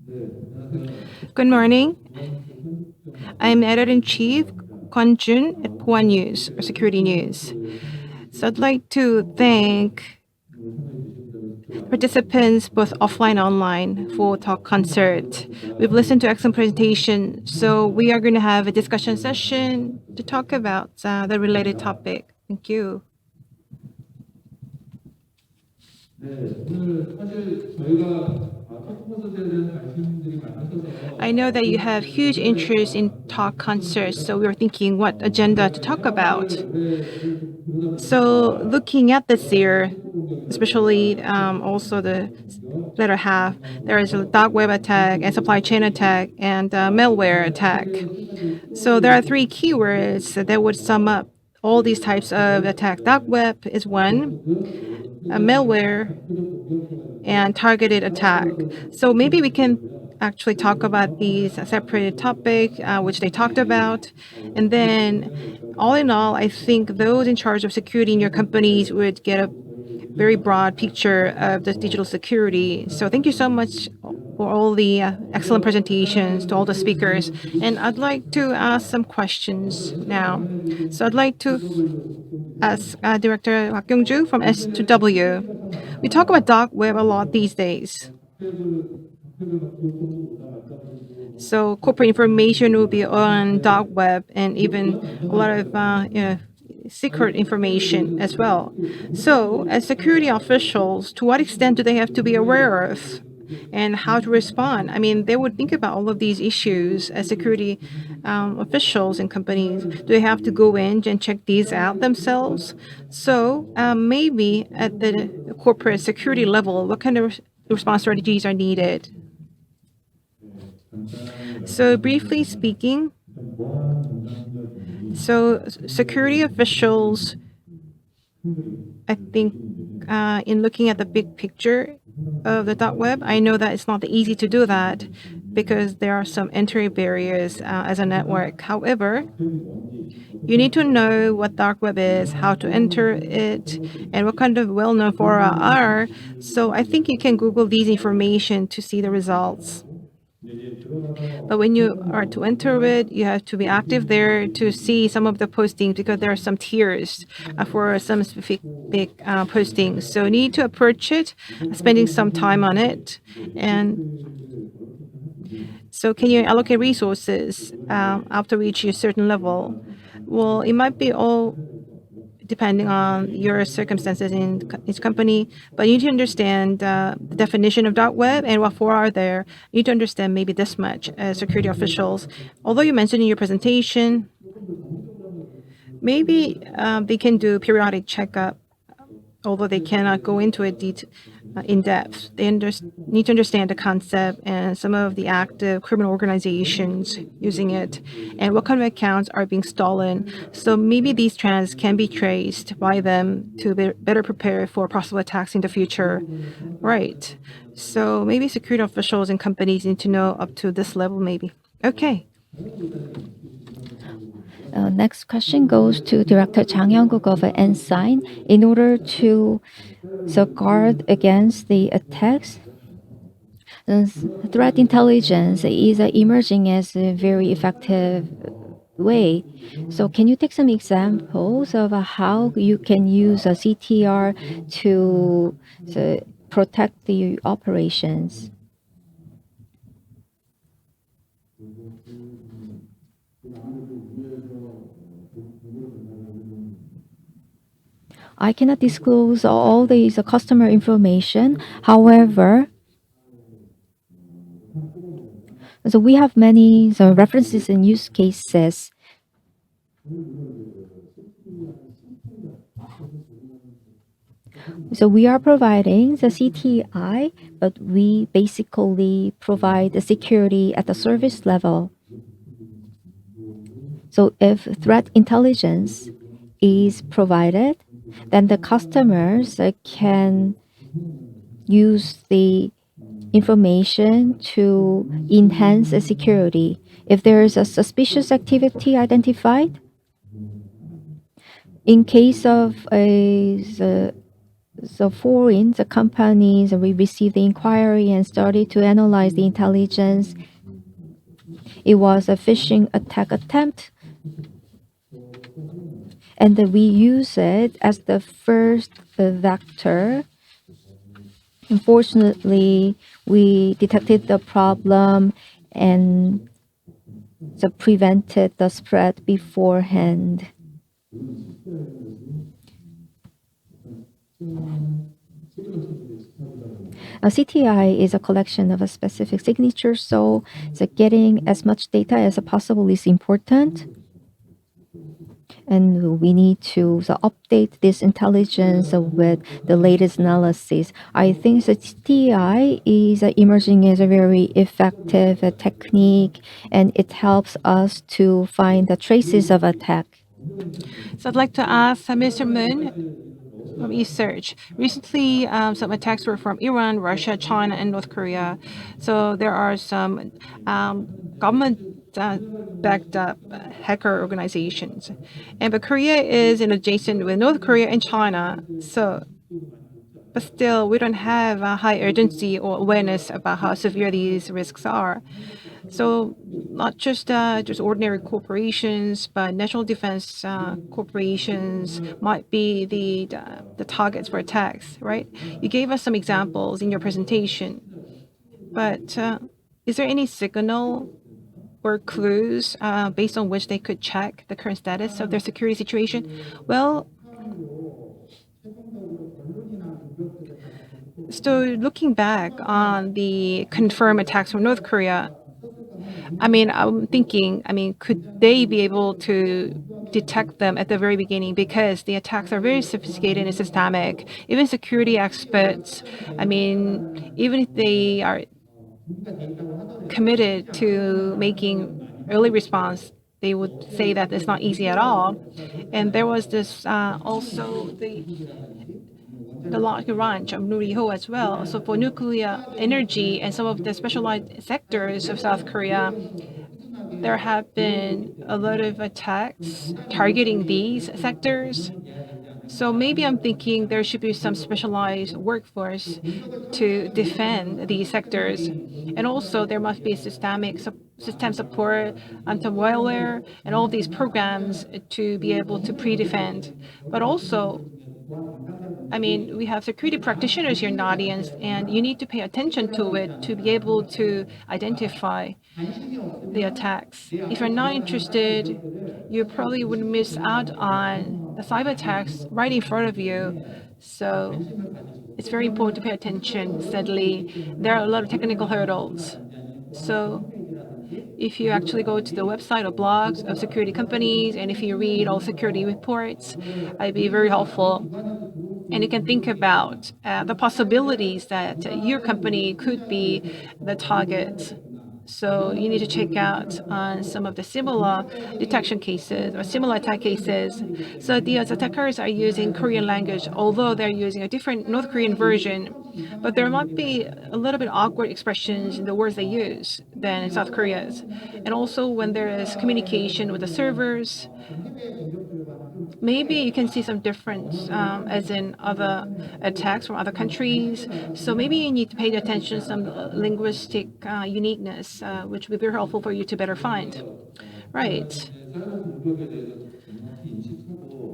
Good morning. I'm Editor-in-Chief Kwon Jun at Puan News, or Security News. So I'd like to thank participants, both offline and online, for talk concert. We've listened to excellent presentation, so we are going to have a discussion session to talk about the related topic. Thank you. I know that you have huge interest in talk concerts, so we were thinking what agenda to talk about. So looking at this year, especially also the latter half, there is a dark web attack and supply chain attack and malware attack. So there are three keywords that would sum up all these types of attack. Dark web is one, malware, and targeted attack. So maybe we can actually talk about these separate topic, which they talked about. And then all in all, I think those in charge of security in your companies would get a very broad picture of the digital security. So thank you so much for all the excellent presentations to all the speakers. And I'd like to ask some questions now. So I'd like to ask Director Park Kyung-ju from S2W. We talk about dark web a lot these days. So corporate information will be on dark web and even a lot of secret information as well. So as security officials, to what extent do they have to be aware of and how to respond? I mean, they would think about all of these issues as security officials in companies. Do they have to go in and check these out themselves? So maybe at the corporate security level, what kind of response strategies are needed? So briefly speaking, so security officials, I think in looking at the big picture of the dark web, I know that it's not easy to do that because there are some entry barriers as a network. However, you need to know what dark web is, how to enter it, and what kind of well-known fora are. So I think you can Google these information to see the results. But when you are to enter it, you have to be active there to see some of the postings because there are some tiers for some specific postings. So you need to approach it, spending some time on it. And so can you allocate resources after reaching a certain level? Well, it might be all depending on your circumstances in each company. But you need to understand the definition of dark web and what for are there. You need to understand maybe this much as security officials. Although you mentioned in your presentation, maybe they can do periodic checkup, although they cannot go into it in depth. They need to understand the concept and some of the active criminal organizations using it and what kind of accounts are being stolen. So maybe these trends can be traced by them to be better prepared for possible attacks in the future. Right. So maybe security officials and companies need to know up to this level maybe. Okay. Next question goes to Director Chang Hyung-guk of Ensign. In order to guard against the attacks, threat intelligence is emerging as a very effective way. So can you take some examples of how you can use a CTR to protect the operations? I cannot disclose all these customer information. However, so we have many references and use cases. So we are providing the CTI, but we basically provide the security at the service level. So if threat intelligence is provided, then the customers can use the information to enhance the security. If there is a suspicious activity identified, in case of a So foreign the companies, we received the inquiry and started to analyze the intelligence. It was a phishing attack attempt, and we use it as the first vector. Unfortunately, we detected the problem and prevented the spread beforehand. A CTI is a collection of a specific signature, so getting as much data as possible is important. And we need to update this intelligence with the latest analysis. I think the CTI is emerging as a very effective technique, and it helps us to find the traces of attack. So I'd like to ask Mr. Moon from research. Recently, some attacks were from Iran, Russia, China, and North Korea. So there are some government backed up hacker organizations. But Korea is in adjacent with North Korea and China. So, but still, we don't have a high urgency or awareness about how severe these risks are. So not just ordinary corporations, but national defense corporations might be the targets for attacks, right? You gave us some examples in your presentation, but is there any signal or clues based on which they could check the current status of their security situation? Well, so looking back on the confirmed attacks from North Korea, I'm thinking, could they be able to detect them at the very beginning because the attacks are very sophisticated and systemic. Even security experts, even if they are committed to making early response, they would say that it's not easy at all. And there was this also the large range of Nuriho as well. So for nuclear energy and some of the specialized sectors of South Korea, there have been a lot of attacks targeting these sectors. So maybe I'm thinking there should be some specialized workforce to defend these sectors. And also there must be system support, anti-malware, and all these programs to be able to pre-defend. But also, we have security practitioners here in the audience, and you need to pay attention to it to be able to identify the attacks. If you're not interested, you probably would miss out on the cyber attacks right in front of you. So it's very important to pay attention steadily. There are a lot of technical hurdles. So if you actually go to the website or blogs of security companies, and if you read all security reports, it'd be very helpful. And you can think about the possibilities that your company could be the target. So you need to check out on some of the similar detection cases or similar attack cases. So these attackers are using Korean language, although they're using a different North Korean version. But there might be a little bit awkward expressions in the words they use than in South Korea's. And also when there is communication with the servers, maybe you can see some difference as in other attacks from other countries. So maybe you need to pay attention to some linguistic uniqueness, which would be very helpful for you to better find. Right.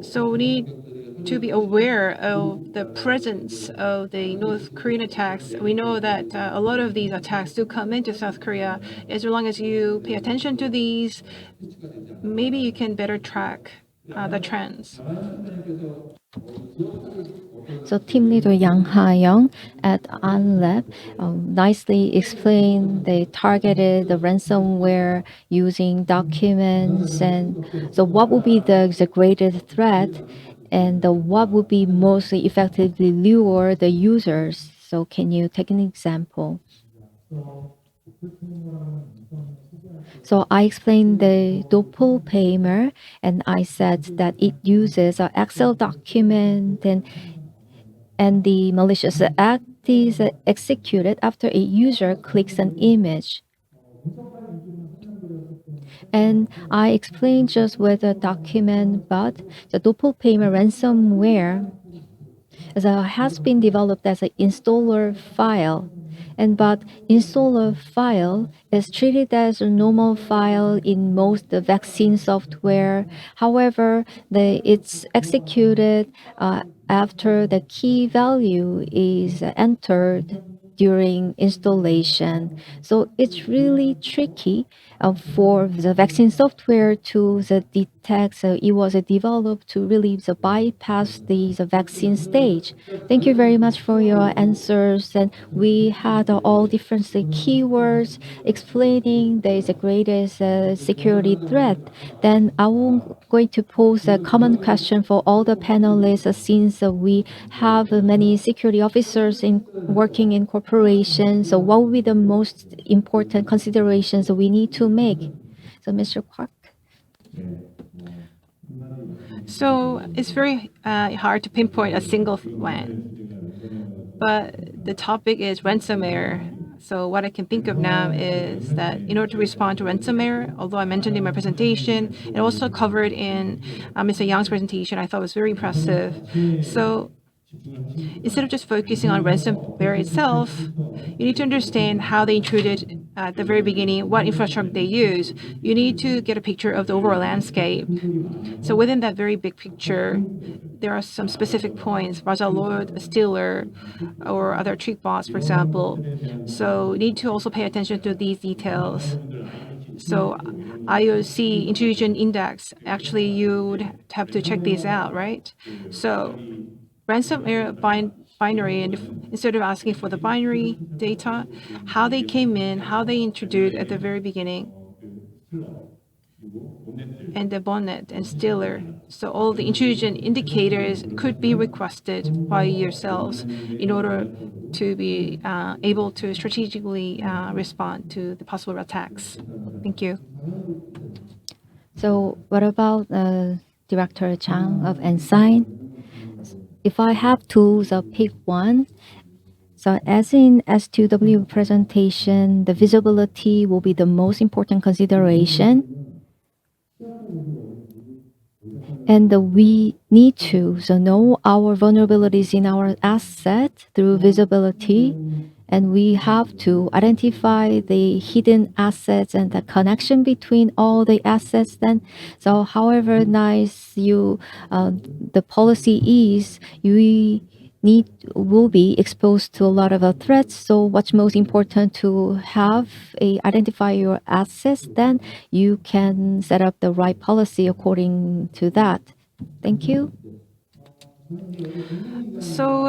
So we need to be aware of the presence of the North Korean attacks. We know that a lot of these attacks do come into South Korea. As long as you pay attention to these, maybe you can better track the trends. So team leader Yang Ha-young at AhnLab nicely explained they targeted the ransomware using documents, and so what would be the greatest threat, and what would be most effectively lure the users. So can you take an example? So I explained the doppelganger, and I said that it uses an Excel document, and the malicious act is executed after a user clicks an image. And I explained just with a document, but the doppelganger ransomware has been developed as an installer file. But installer file is treated as a normal file in most vaccine software. However, it's executed after the key value is entered during installation. So it's really tricky for the vaccine software to detect. So it was developed to really bypass the vaccine stage. Thank you very much for your answers. And we had all different keywords explaining there is the greatest security threat. Then I'm going to pose a common question for all the panelists since we have many security officers working in corporations. So what will be the most important considerations we need to make? So Mr. Kwok. So it's very hard to pinpoint a single one, but the topic is ransomware. So what I can think of now is that in order to respond to ransomware, although I mentioned in my presentation, it also covered in Mr. Yang's presentation, I thought was very impressive. So instead of just focusing on ransomware itself, you need to understand how they intruded at the very beginning, what infrastructure they use. You need to get a picture of the overall landscape. So within that very big picture, there are some specific points, Raja Lord, Stealer, or other trick bots, for example. So you need to also pay attention to these details. So IOC intrusion index, actually you would have to check these out, right? So ransomware binary, and instead of asking for the binary data, how they came in, how they introduced at the very beginning, and the bonnet and stealer. So all the intrusion indicators could be requested by yourselves in order to be able to strategically respond to the possible attacks. Thank you. So what about Director Chang of Ensign? If I have to pick one, so as in S2W presentation, the visibility will be the most important consideration. And we need to know our vulnerabilities in our asset through visibility. And we have to identify the hidden assets and the connection between all the assets. Then, so however nice the policy is, we will be exposed to a lot of threats. So what's most important to have identify your assets, then you can set up the right policy according to that. Thank you. So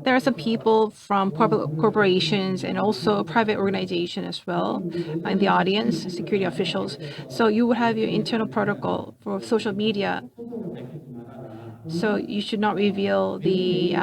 there are some people from public corporations and also private organization as well in the audience, security officials. So you would have your internal protocol for social media. So you should not reveal the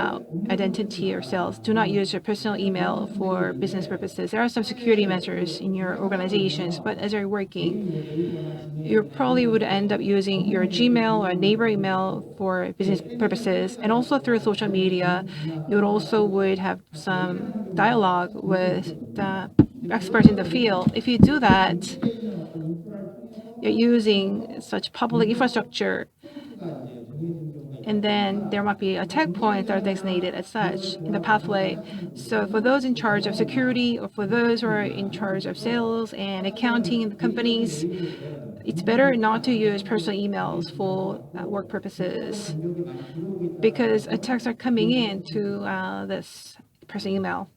identity yourselves. Do not use your personal email for business purposes. There are some security measures in your organizations, but as you're working, you probably would end up using your Gmail or neighbor email for business purposes, and also through social media, you would also would have some dialogue with the experts in the field. If you do that, you're using such public infrastructure, and then there might be attack points that are designated as such in the pathway. So for those in charge of security or for those who are in charge of sales and accounting in the companies, it's better not to use personal emails for work purposes because attacks are coming in to this personal email.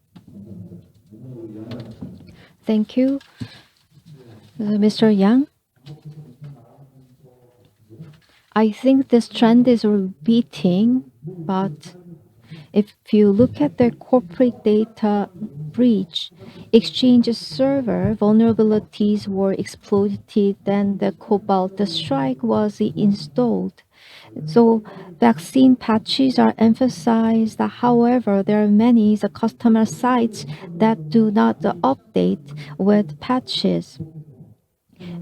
Thank you. Mr. Yang? I think this trend is repeating, but if you look at the corporate data breach, Exchange server vulnerabilities were exploited and the Cobalt Strike was installed. So vaccine patches are emphasized. However, there are many customer sites that do not update with patches.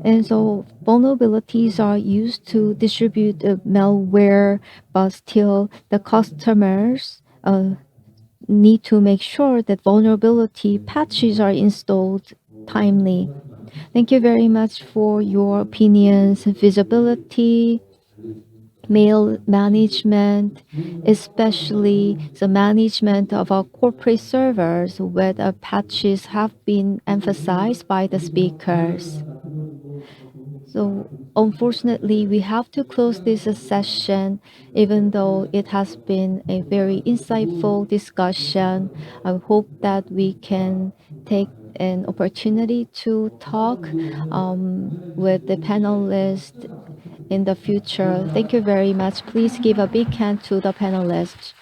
And so vulnerabilities are used to distribute malware, but still the customers need to make sure that vulnerability patches are installed timely. Thank you very much for your opinions. Visibility mail management, especially the management of our corporate servers, where the patches have been emphasized by the speakers. So unfortunately, we have to close this session, even though it has been a very insightful discussion. I hope that we can take an opportunity to talk with the panelists in the future. Thank you very much. Please give a big hand to the panelists.